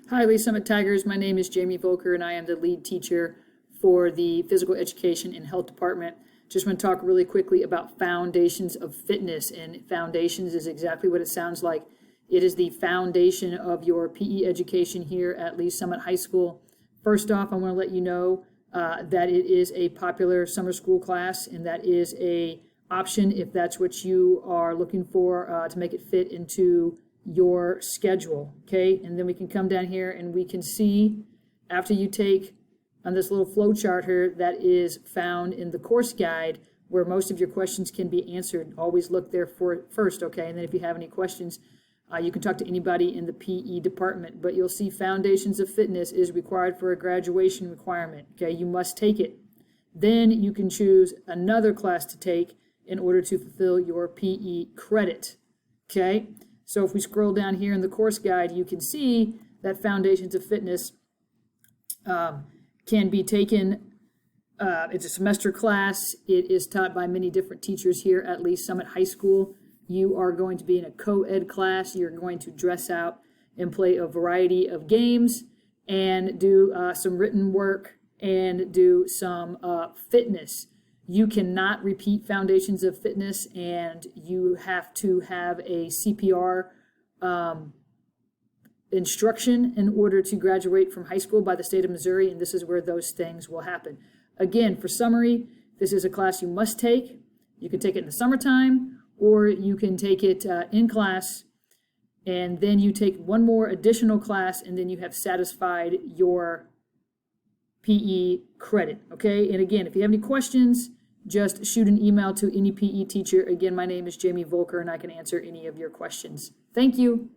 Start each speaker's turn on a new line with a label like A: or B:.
A: Hi, Lee Summit Tigers. My name is Jamie Volker, and I am the lead teacher for the Physical Education and Health Department. Just want to talk really quickly about foundations of fitness, and foundations is exactly what it sounds like. It is the foundation of your PE education here at Lee Summit High School. First off, I want to let you know that it is a popular summer school class, and that is a option if that's what you are looking for to make it fit into your schedule. Okay, and then we can come down here and we can see, after you take on this little flow chart here that is found in the course guide, where most of your questions can be answered. Always look there for first, okay? And then if you have any questions, you can talk to anybody in the PE department. But you'll see foundations of fitness is required for a graduation requirement. Okay, you must take it. Then you can choose another class to take in order to fulfill your PE credit. Okay, so if we scroll down here in the course guide, you can see that foundations of fitness can be taken. It's a semester class. It is taught by many different teachers here at Lee Summit High School. You are going to be in a co-ed class. You're going to dress out and play a variety of games and do some written work and do some fitness. You cannot repeat foundations of fitness, and you have to have a CPR instruction in order to graduate from high school by the state of Missouri, and this is where those things will happen. Again, for summary, this is a class you must take. You can take it in the summertime, or you can take it in class, and then you take one more additional class, and then you have satisfied your PE credit, okay? And again, if you have any questions, just shoot an email to any PE teacher. Again, my name is Jamie Volker, and I can answer any of your questions. Thank you.